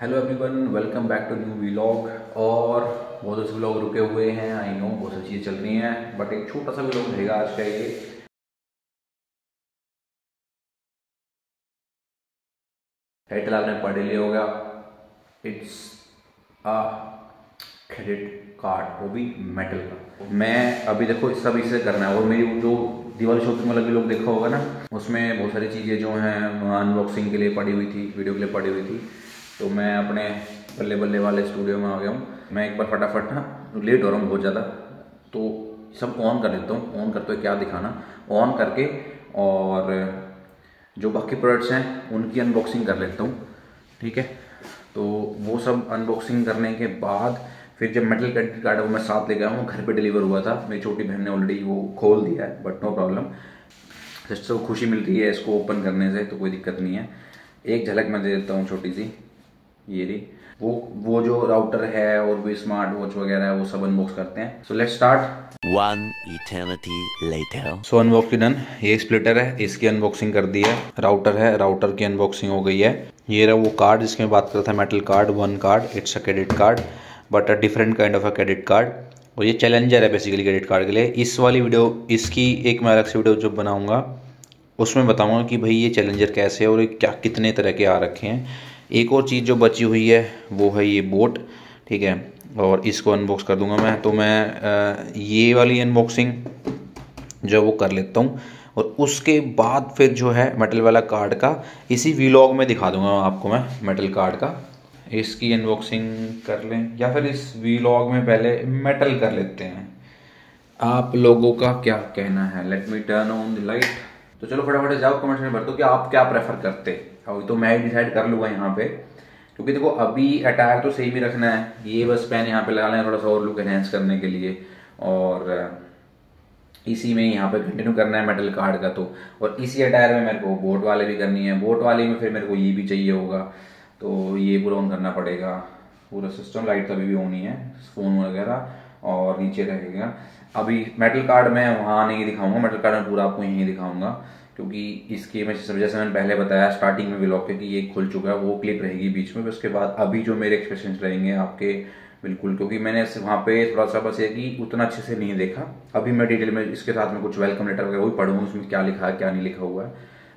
Hello everyone, welcome back to new vlog. और बहुत से व्लॉग रुके हुए हैं, आई नो बहुत सारी चीज़ें चल रही हैं, बट एक छोटा सा व्लॉग रहेगा आज का। ये टाइटल आपने पढ़ लिया होगा, इट्स अ क्रेडिट कार्ड, वो भी मेटल का। मैं अभी देखो सब इसे करना है। और मेरी जो दिवाली शॉपिंग वाला व्लॉग देखा होगा ना, उसमें बहुत सारी चीज़ें जो हैं अनबॉक्सिंग के लिए पड़ी हुई थी, वीडियो के लिए पड़ी हुई थी। तो मैं अपने बल्ले बल्ले वाले स्टूडियो में आ गया हूँ। मैं एक बार फटाफट ना, लेट हो रहा हूँ बहुत ज़्यादा, तो सब ऑन कर देता हूँ। ऑन करते हुए क्या दिखाना, ऑन करके और जो बाकी प्रोडक्ट्स हैं उनकी अनबॉक्सिंग कर लेता हूँ, ठीक है। तो वो सब अनबॉक्सिंग करने के बाद फिर जब मेटल क्रेडिट कार्ड है वो मैं साथ ले गया हूँ, घर पे डिलीवर हुआ था। मेरी छोटी बहन ने ऑलरेडी वो खोल दिया है, बट नो प्रॉब्लम, सिस्टर को खुशी मिल रही है इसको ओपन करने से, तो कोई दिक्कत नहीं है। एक झलक मैं दे देता हूँ छोटी सी, ये रही वो जो राउटर है और भी स्मार्ट वॉच वगैरह है वो सब अनबॉक्स करते हैं। So let's start. One eternity later. So unbox done. ये स्प्लिटर है, इसकी अनबॉक्सिंग कर दी है। राउटर है, राउटर की अनबॉक्सिंग हो गई है। ये रहा वो कार्ड जिसके मैं बात कर रहा था, metal card, one card. It's a credit card but a different kind of a credit card. और ये चैलेंजर है बेसिकली क्रेडिट कार्ड के लिए। इस वाली वीडियो, इसकी एक मैं अलग से वीडियो जो बनाऊंगा उसमें बताऊंगा कि भाई ये चैलेंजर कैसे है और क्या कितने तरह के आ रखे हैं। एक और चीज़ जो बची हुई है वो है ये बोट, ठीक है, और इसको अनबॉक्स कर दूंगा मैं। तो मैं ये वाली अनबॉक्सिंग जो वो कर लेता हूँ, और उसके बाद फिर जो है मेटल वाला कार्ड का इसी व्लॉग में दिखा दूंगा आपको मैं, मेटल कार्ड का। इसकी अनबॉक्सिंग कर लें या फिर इस व्लॉग में पहले मेटल कर लेते हैं। आप लोगों का क्या कहना है? Let me turn on the light. तो चलो फटाफट जाओ कमेंट्स में भर दो कि आप क्या प्रेफर करते। अभी तो मैं डिसाइड कर लूँगा यहाँ पे, क्योंकि देखो अभी अटायर तो सेम ही रखना है। ये बस पेन यहाँ पे लगाना है थोड़ा सा और लुक एनहेंस करने के लिए, और इसी में यहाँ पे कंटिन्यू करना है मेटल कार्ड का। तो और इसी अटायर में मेरे को बोट वाले भी करनी है। बोट वाले में फिर मेरे को ये भी चाहिए होगा, तो ये पूरा ऑन करना पड़ेगा। पूरा सिस्टम लाइट तो अभी भी ऑन ही है, फ़ोन वगैरह, और नीचे रहेगा। अभी मेटल कार्ड मैं वहाँ नहीं दिखाऊंगा, मेटल कार्ड में पूरा आपको यहीं दिखाऊंगा, क्योंकि इसकी मैं जैसे मैंने पहले बताया स्टार्टिंग में व्लॉग पे कि ये खुल चुका है, वो क्लिप रहेगी बीच में। उसके बाद अभी जो मेरे एक्सप्रेशंस रहेंगे आपके, बिल्कुल, क्योंकि मैंने वहाँ पे थोड़ा सा बस ये कि उतना अच्छे से नहीं देखा। अभी मैं डिटेल में इसके साथ में कुछ वेलकम लेटर वगैरह वो भी पढ़ूंगा, उसमें क्या लिखा है क्या नहीं लिखा हुआ है।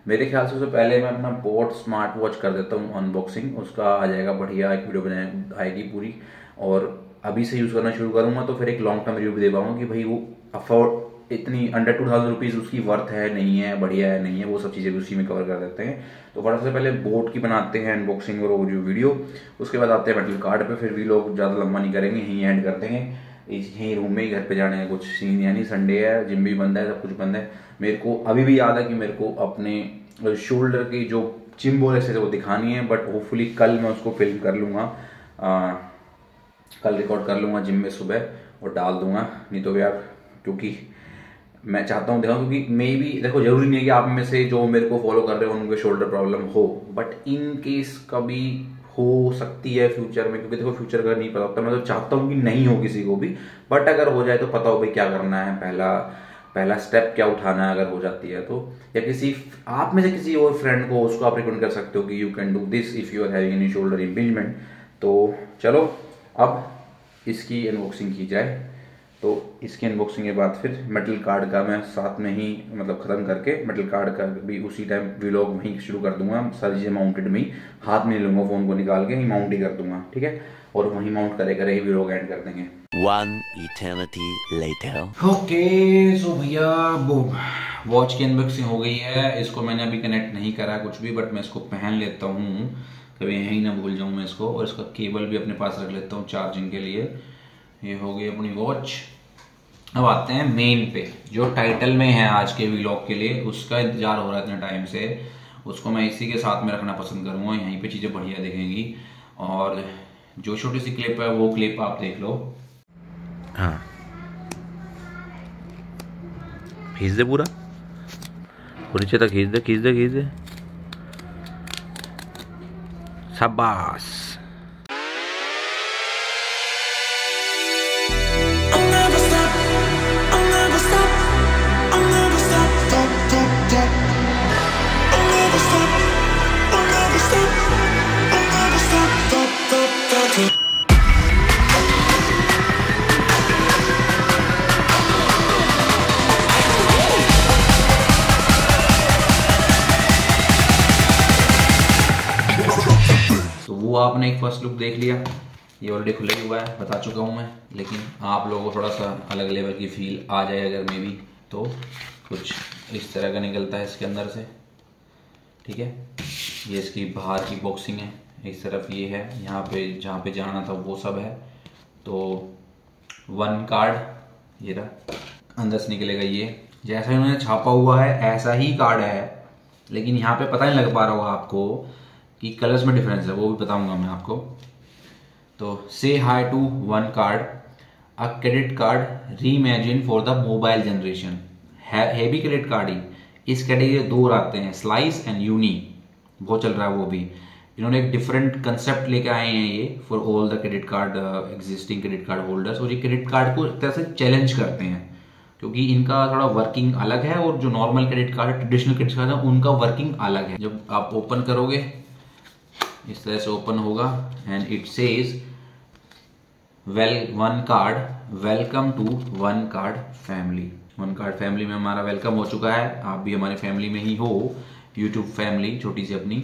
मेरे ख्याल से उससे पहले मैं अपना बोट स्मार्ट वॉच कर देता हूँ अनबॉक्सिंग, उसका आ जाएगा बढ़िया, एक वीडियो आएगी पूरी। और अभी से यूज़ करना शुरू करूँगा तो फिर एक लॉन्ग टर्म रिव्यू भी दे पाऊंगा कि भाई वो अफोर्ड इतनी अंडर 2000 रुपीज़ उसकी वर्थ है नहीं है, बढ़िया है नहीं है, वो सब चीज़ें भी उसी में कवर कर देते हैं। तो फटाफट से पहले बोट की बनाते हैं अनबॉक्सिंग और ओवरव्यू वीडियो, उसके बाद आते हैं मेटल कार्ड पे। फिर भी लोग ज़्यादा लंबा नहीं करेंगे, यहीं एंड कर देंगे। यहीं रूम में ही, घर पे जाने का कुछ सीन, यानी संडे है, जिम भी बंद है, सब कुछ बंद है। मेरे को अभी भी याद है कि मेरे को अपने शोल्डर की जो जिम बोल है वो दिखानी है, बट होपफुली कल मैं उसको फिल्म कर लूँगा, कल रिकॉर्ड कर लूँगा जिम में सुबह और डाल दूंगा। नहीं तो यार, क्योंकि मैं चाहता हूँ देखा, क्योंकि मे भी देखो जरूरी नहीं है कि आप में से जो मेरे को फॉलो कर रहे हो उनके शोल्डर प्रॉब्लम हो, बट इन केस कभी हो सकती है फ्यूचर में, क्योंकि देखो फ्यूचर का नहीं पता होता। मैं तो चाहता हूँ कि नहीं हो किसी को भी, बट अगर हो जाए तो पता हो भाई क्या करना है, पहला स्टेप क्या उठाना है अगर हो जाती है तो। या किसी आप में से किसी और फ्रेंड को, उसको आप रिकमेंड कर सकते हो कि you can do this if you are having any shoulder impingement. तो चलो अब इसकी अनबॉक्सिंग की जाए। तो इसकी अनबॉक्सिंग के बाद फिर मेटल कार्ड का मैं साथ में ही, मतलब ख़त्म करके मेटल कार्ड का भी उसी टाइम व्लॉग में ही शुरू कर दूंगा। सारी चीज़ें माउंटेड में ही, हाथ में लूँगा, फ़ोन को निकाल के ही माउंट ही कर दूंगा, ठीक है। और वहीं माउंट करे ही व्लॉग एंड कर देंगे। One eternity later. ओके, सो भैया वो वॉच की अनबॉक्सिंग हो गई है। इसको मैंने अभी कनेक्ट नहीं करा कुछ भी, बट मैं इसको पहन लेता हूँ, कभी यहीं ना भूल जाऊँ मैं इसको। और इसका केबल भी अपने पास रख लेता हूँ चार्जिंग के लिए। ये हो गई अपनी वॉच। अब आते हैं मेन पे, जो टाइटल में है आज के व्लॉग के लिए, उसका इंतजार हो रहा है इतने टाइम से, उसको मैं इसी के साथ में रखना पसंद करूँगा। यहीं पे चीज़ें बढ़िया दिखेंगी, और जो छोटी सी क्लिप है वो क्लिप आप देख लो। हाँ, खींच दे पूरा, नीचे तक खींच दे, खींच दे, खींच दे, शाबाश। I'll never stop. तो वो आपने एक फर्स्ट लुक देख लिया, ये ऑलरेडी खुला ही हुआ है, बता चुका हूँ मैं, लेकिन आप लोगों को थोड़ा सा अलग लेवल की फील आ जाए अगर मे भी, तो कुछ इस तरह का निकलता है इसके अंदर से, ठीक है। ये इसकी बाहर की बॉक्सिंग है, इस तरफ ये है, यहाँ पे जहाँ पे जाना था वो सब है। तो 1 कार्ड ये रहा, अंदर से निकलेगा ये, जैसा इन्होंने छापा हुआ है ऐसा ही कार्ड है, लेकिन यहाँ पे पता नहीं लग पा रहा होगा आपको कि कलर्स में डिफरेंस है, वो भी बताऊंगा मैं आपको। तो say hi to 1 card, a credit card reimagine for the mobile generation, heavy credit card ही। इस कैटेगरी 2 आते हैं, स्लाइस एंड यूनी, बहुत चल रहा है वो भी। इन्होंने एक डिफरेंट कंसेप्ट लेके आए हैं ये for all the credit card existing credit card holders, और ये क्रेडिट कार्ड को एक तरह से चैलेंज करते हैं, क्योंकि इनका थोड़ा वर्किंग अलग है, और जो नॉर्मल क्रेडिट कार्ड है, ट्रेडिशनल क्रेडिट कार्ड है, उनका वर्किंग अलग है। जब आप ओपन करोगे इस तरह से ओपन होगा, and it says 1 card welcome to 1 card family. 1 card family में हमारा वेलकम हो चुका है, आप भी हमारे फैमिली में ही हो, यूट्यूब फैमिली छोटी सी अपनी,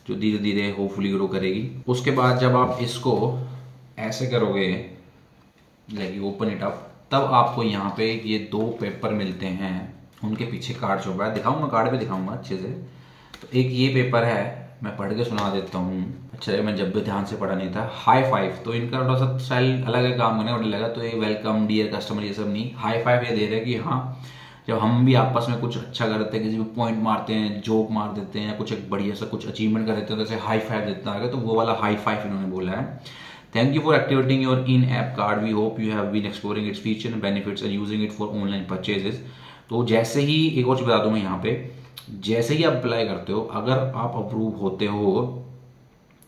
जो धीरे धीरे होपफुली ग्रो करेगी। उसके बाद जब आप इसको ऐसे करोगे, लाइक ओपन इट अप, तब आपको यहाँ पे ये 2 पेपर मिलते हैं, उनके पीछे कार्ड छुपा है, दिखाऊंगा कार्ड पे, दिखाऊंगा अच्छे से। तो एक ये पेपर है, मैं पढ़ के सुना देता हूँ, अच्छा मैं जब भी ध्यान से पढ़ा नहीं था। हाई फाइव, तो इनका थोड़ा सा स्टाइल अलग है काम करने, और लगा तो ये वेलकम डियर कस्टमर ये सब नहीं, हाई फाइव ये दे रहे हैं कि हाँ, जब हम भी आपस में कुछ अच्छा करते हैं, किसी को पॉइंट मारते हैं, जोक मार देते हैं, कुछ एक बढ़िया सा कुछ अचीवमेंट कर देते हैं, तो ऐसे हाई फाइव देता है, तो वो वाला हाई फाइव इन्होंने बोला है। Thank you for activating your in app card, we hope you have been exploring its feature and benefits and using it for online purchases. तो जैसे ही एक और चीज बता दूं मैं यहाँ पे, जैसे ही आप अप्लाई करते हो, अगर आप अप्रूव होते हो,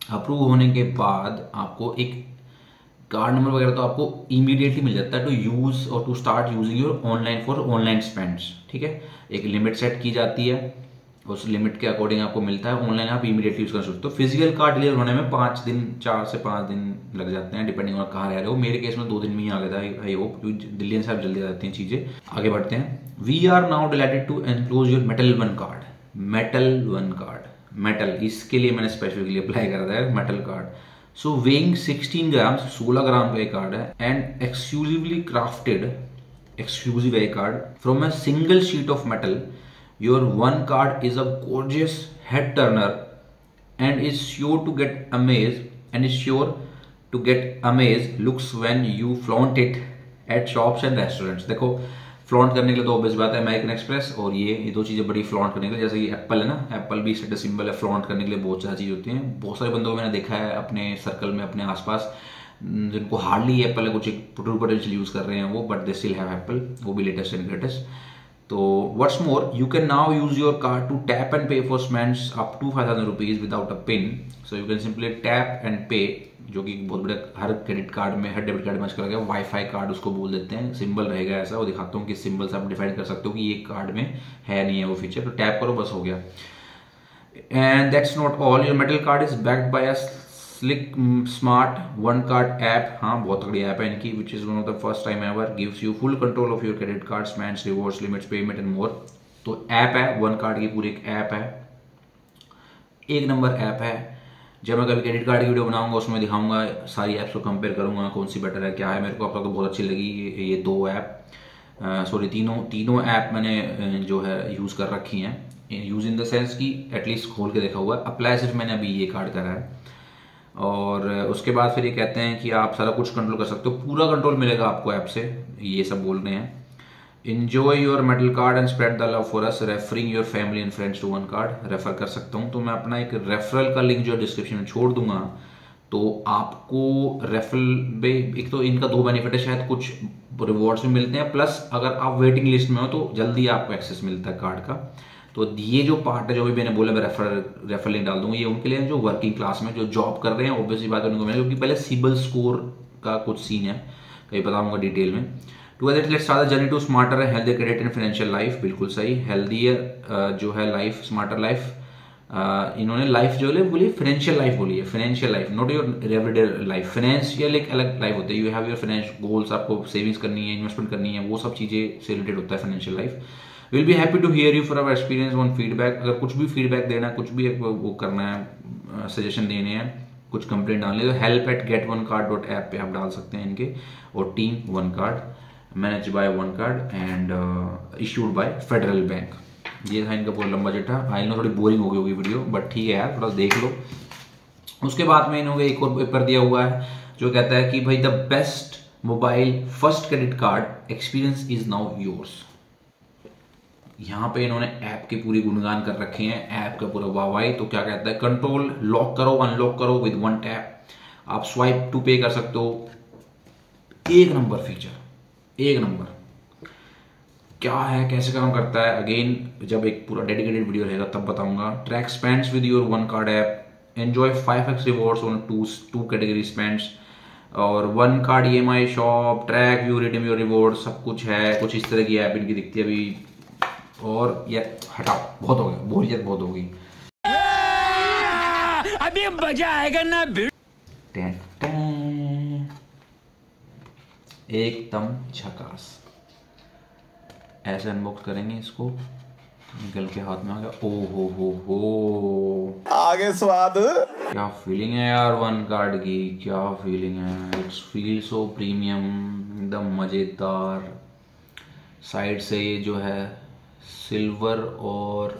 अप्रूव होने के बाद आपको एक कार्ड नंबर वगैरह तो आपको इमीडिएटली मिल जाता है टू यूज और to start using your online for online spends, ठीक है। एक लिमिट सेट की जाती है, उस लिमिट के अकॉर्डिंग आपको मिलता है, ऑनलाइन आप इमीडिएटली यूज कर सकते हो। तो फिजिकल कार्ड डिलीवर होने में 5 दिन, 4 से 5 दिन लग जाते हैं, डिपेंडिंग ऑन कहाँ रह रहे हो। मेरे केस में 2 दिन में ही आ गया था, आई होप, क्योंकि दिल्ली से आप जल्दी आ जाती हैं चीजें। आगे बढ़ते हैं। We are now delighted to enclose your metal 1 card, metal 1 card, metal, इसके लिए मैंने स्पेसिफिकली अप्लाई करा था, metal card. So weighing 16 gram, 16 gram का एक कार्ड है, एंड एक्सक्लूसिवली क्राफ्टेड, एक्सक्लूसिव है card, from a single sheet of metal. Your 1 card is a gorgeous head turner and is sure to get amazed looks when you flaunt it at shops and restaurants। देखो, flaunt करने के लिए तो obvious बात है American express और ये 2 चीजें बड़ी फ्लॉन्ट करने के लिए, जैसे कि एप्पल है ना, एप्पल भी स्टेटस सिंबल है, फ्लॉन्ट करने के लिए बहुत सारी चीज होती हैं। बहुत सारे बंदों को मैंने देखा है अपने सर्कल में, अपने आसपास, जिनको हार्डली एप्पल है, कुछ पोटेंशियल यूज कर रहे हैं वो, but they still have Apple, वो भी लेटेस्ट एंड ग्रेटेस्ट। तो what's more, you can now use your card to tap and pay for spends up to 5,000 rupees without a PIN. So you can simply tap and pay, जो कि बहुत बड़ा, हर credit card में, हर debit card में आजकल लगा, wifi card उसको बोल देते हैं, सिंबल रहेगा ऐसा, वो दिखाता हूँ कि सिंबल से आप डिफाइन कर सकते हो कि ये कार्ड में है नहीं है वो फीचर, तो टैप करो बस हो गया। And that's not all, your metal card is backed by a slick smart 1 card app, हाँ बहुत तगड़ी ऐप है इनकी, which is one of the first time ever, gives you full control of your credit card spends, rewards, limits, payment and more. तो app है 1 card की, पूरी एक ऐप है, एक नंबर ऐप है। जब मैं कभी क्रेडिट कार्ड की वीडियो बनाऊंगा उसमें दिखाऊंगा, सारी ऐप्स को कंपेयर करूंगा कौन सी बेटर है, क्या है। मेरे को अब तक तो बहुत अच्छी लगी ये 2 ऐप, सॉरी तीनों ऐप मैंने जो है यूज कर रखी हैं, यूज इन द सेंस कि एटलीस्ट खोल के देखा हुआ है, अप्लाई सिर्फ मैंने अभी ये कार्ड करा है। और उसके बाद फिर ये कहते हैं कि आप सारा कुछ कंट्रोल कर सकते हो, पूरा कंट्रोल मिलेगा आपको ऐप से, ये सब बोल रहे हैं। Enjoy your metal card and spread the love for us, referring your family and friends to 1 card, refer कर सकता हूँ। तो मैं अपना एक रेफरल का लिंक जो डिस्क्रिप्शन में छोड़ दूंगा, तो आपको रेफरल में एक तो इनका 2 बेनिफिट है, शायद कुछ रिवॉर्ड्स भी मिलते हैं, प्लस अगर आप वेटिंग लिस्ट में हो तो जल्दी आपको एक्सेस मिलता है कार्ड का। तो ये जो पार्ट है जो भी मैंने बोला, मैं रेफरल लिंक डाल दूंगा, ये उनके लिए जो वर्किंग क्लास में जो जॉब कर रहे हैं, ऑब्वियसली बात है उनको मिलेगा, क्योंकि पहले सिबिल स्कोर का कुछ सीन है, कहीं बताऊंगा डिटेल में। Together let's start the journey to smarter healthy credit and financial life, बिल्कुल सही, हेल्दियर जो है लाइफ, स्मार्टर लाइफ, इन्होंने लाइफ जो है बोली फाइनेंशियल लाइफ बोली है, financial life, not your everyday life. Financial एक अलग लाइफ होती है, you have your financial goals, आपको सेविंग्स करनी है, इन्वेस्टमेंट करनी है, वो सब चीजें से रिलेटेड होता है financial life. Will be happy to hear you for our experience on feedback. अगर कुछ भी फीडबैक देना है, कुछ भी वो करना है, सजेशन देने हैं, कुछ कंप्लेंट डालने, तो help@getOneCard.app पे आप डाल सकते हैं इनके। और team one card manage by one card and issued by federal bank. ये था इनका पूरा लंबा चिट्ठा। आई नो थोड़ी बोरिंग हो गई होगी वीडियो, बट ठीक है यार, थोड़ा देख लो। उसके बाद में इन्होंने एक और पेपर दिया हुआ है जो कहता है कि भाई the best mobile first credit card experience is now yours. यहाँ पे इन्होंने ऐप की पूरी गुणगान कर रखे हैं, ऐप का पूरा वाहवाही। तो क्या कहता है, कंट्रोल लॉक करो अनलॉक करो विद वन टैप, आप स्वाइप टू पे कर सकते हो। एक नंबर फीचर, एक नंबर। क्या है, कैसे काम करता है, अगेन जब एक पूरा डेडिकेटेड वीडियो रहेगा तब बताऊंगा। Track spends with your one card app, enjoy 5x rewards on two category spends, और one card EMI shop, track view redeem your reward, सब कुछ है। कुछ इस तरह की ऐप इनकी दिखती है अभी। और ये हटाओ, बहुत हो गया, बोरियत बहुत हो गई। अभी मजा आएगा ना। एकदम झकास। ऐसे अनबॉक्स करेंगे इसको, निकल के हाथ में आ गया। ओ हो आगे स्वाद। क्या फीलिंग है यार वन कार्ड की, क्या फीलिंग है। इट्स फील सो प्रीमियम, एकदम मजेदार। साइड से ये जो है सिल्वर, और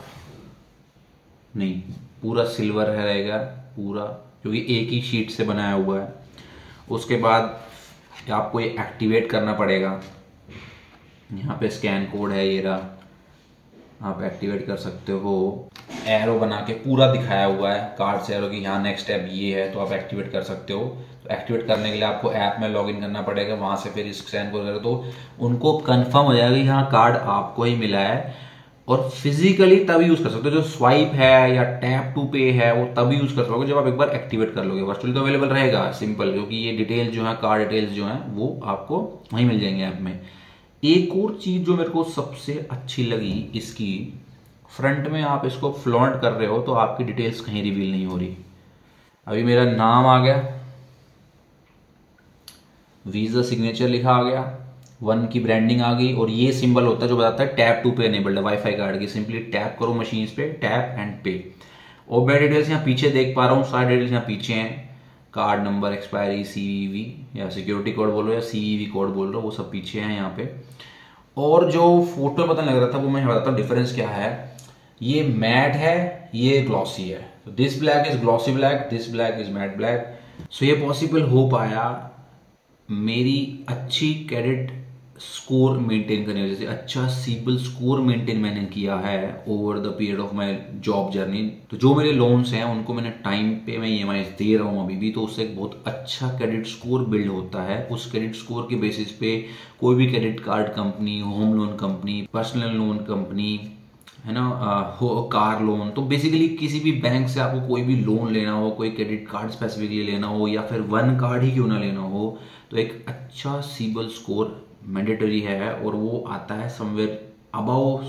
नहीं पूरा सिल्वर है रहेगा पूरा, क्योंकि एक ही शीट से बनाया हुआ है। उसके बाद आपको ये एक्टिवेट करना पड़ेगा। यहाँ पे स्कैन कोड है, ये रहा, आप एक्टिवेट कर सकते हो। एरो बना के पूरा दिखाया हुआ है कार्ड से एरो की, यहाँ नेक्स्ट स्टेप ये है, तो आप एक्टिवेट कर सकते हो। तो एक्टिवेट करने के लिए आपको ऐप में लॉगिन करना पड़ेगा, वहां से फिर स्कैन कोड करो तो उनको कंफर्म हो जाएगा यहाँ कार्ड आपको ही मिला है। और फिजिकली तब यूज कर सकते हो, जो स्वाइप है या टैप टू पे है वो तब यूज कर सकते हो जब आप एक बार एक्टिवेट कर लोगे। वर्चुअली तो अवेलेबल रहेगा सिंपल, क्योंकि ये डिटेल जो है, कार्ड डिटेल्स जो है वो आपको वहीं मिल जाएंगे ऐप में। एक और चीज जो मेरे को सबसे अच्छी लगी इसकी, फ्रंट में आप इसको फ्लॉन्ट कर रहे हो तो आपकी डिटेल्स कहीं रिवील नहीं हो रही। अभी मेरा नाम आ गया, वीजा सिग्नेचर लिखा आ गया, वन की ब्रांडिंग आ गई, और ये सिंबल होता है जो बताता है टैप टू पे एनेबल्ड है वाईफाई कार्ड की। सिंपली टैप करो मशीन पे, टैप एंड पे। और मैं डिटेल्स यहाँ पीछे देख पा रहा हूँ, सारे डिटेल्स यहाँ पीछे हैं। कार्ड नंबर, एक्सपायरी, CVV या सिक्योरिटी कोड बोलो या CVV कोड बोल रहे हो, वो सब पीछे हैं यहाँ पे। और जो फोटो पता लग रहा था वो मैं बताता हूँ डिफरेंस क्या है। ये मैट है, ये ग्लॉसी है। This black is glossy black, this black is matte black. So ये पॉसिबल हो पाया मेरी अच्छी क्रेडिट स्कोर मेंटेन करने वजह से। अच्छा सिबिल स्कोर मेंटेन मैंने किया है over the period of my job journey. तो जो मेरे लोन्स हैं उनको मैंने टाइम पे मैं EMI दे रहा हूँ अभी भी, तो उससे एक बहुत अच्छा क्रेडिट स्कोर बिल्ड होता है। उस क्रेडिट स्कोर के बेसिस पे कोई भी credit card company, home loan company, personal loan company है ना, कार लोन, तो बेसिकली किसी भी बैंक से आपको कोई भी लोन लेना हो, कोई क्रेडिट कार्ड स्पेसिफिकली लेना हो, या फिर वन कार्ड ही क्यों ना लेना हो, तो एक अच्छा सिबिल स्कोर मैंडेटरी है। और वो आता है somewhere about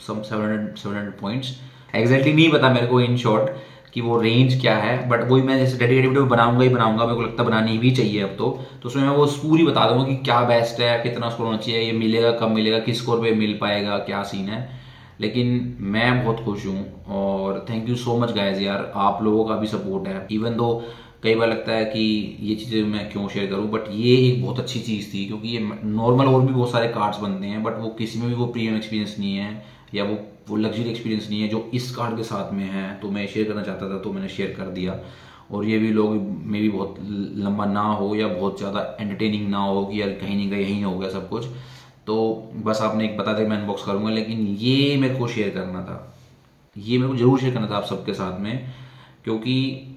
some 700 points. Exactly नहीं पता मेरे को इन शॉर्ट कि वो रेंज क्या है, बट वही मैं जैसे डेडिकेटेड वीडियो बनाऊंगा ही बनाऊंगा, मेरे को लगता है बनानी भी चाहिए अब तो उसमें मैं वो पूरी बता दूंगा कि क्या बेस्ट है, कितना स्कोर होना चाहिए, ये मिलेगा कब मिलेगा, किस स्कोर पे मिल पाएगा, क्या सीन है। लेकिन मैं बहुत खुश हूँ और thank you so much guys यार, आप लोगों का भी सपोर्ट है। इवन दो कई बार लगता है कि ये चीज़ें मैं क्यों शेयर करूं, बट ये एक बहुत अच्छी चीज़ थी, क्योंकि ये नॉर्मल और भी बहुत सारे कार्ड्स बनते हैं बट वो किसी में भी वो प्रीमियम एक्सपीरियंस नहीं है या वो लग्जरी एक्सपीरियंस नहीं है जो इस कार्ड के साथ में है। तो मैं शेयर करना चाहता था तो मैंने शेयर कर दिया। और ये भी लोग में भी बहुत लंबा ना हो या बहुत ज़्यादा एंटरटेनिंग ना हो कि यार कहीं नहीं गए यहीं हो गया सब कुछ, तो बस आपने एक बता दें मैं अनबॉक्स करूँगा। लेकिन ये मेरे को शेयर करना था, ये मेरे को जरूर शेयर करना था आप सबके साथ में, क्योंकि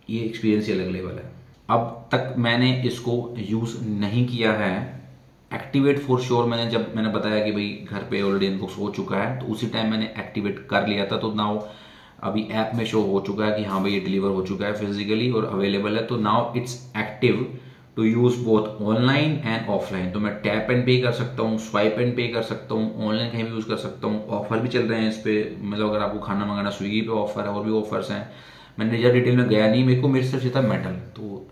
ये एक्सपीरियंस ही अलग लेवल है। अब तक मैंने इसको यूज़ नहीं किया है। एक्टिवेट फॉर श्योर जब मैंने बताया कि भाई घर पे ऑलरेडी अनबॉक्स हो चुका है तो उसी टाइम मैंने एक्टिवेट कर लिया था। तो नाउ अभी ऐप में शो हो चुका है कि हाँ भाई ये डिलीवर हो चुका है फिजिकली और अवेलेबल है। तो now it's active to use both online and offline. तो मैं टैप एंड पे कर सकता हूँ, स्वाइप एंड पे कर सकता हूँ, ऑनलाइन कहीं भी यूज कर सकता हूँ। ऑफर भी चल रहे हैं इस पे, मतलब अगर आपको खाना मंगाना स्विगी पे ऑफर है, और भी ऑफर्स हैं। मैंने ज़्यादा डिटेल में गया नहीं, मेरे को मेरे सिर्फ था मेटल। तो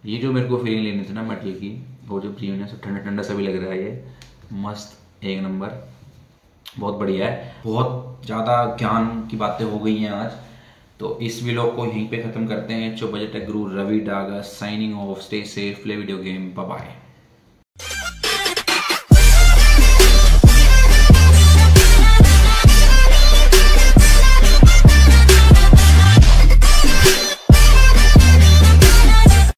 ये जो मेरे को फीलिंग लेनी थी ना मेटल की, वो जो जीवन है सब ठंडा ठंडा सा भी लग रहा है। ये मस्त एक नंबर, बहुत बढ़िया है। बहुत ज़्यादा ज्ञान की बातें हो गई हैं आज, तो इस व्लॉग को यहीं पे ख़त्म करते हैं। जो बजट है Guru Ravi Daga signing off. Stay safe, play video game, bye bye.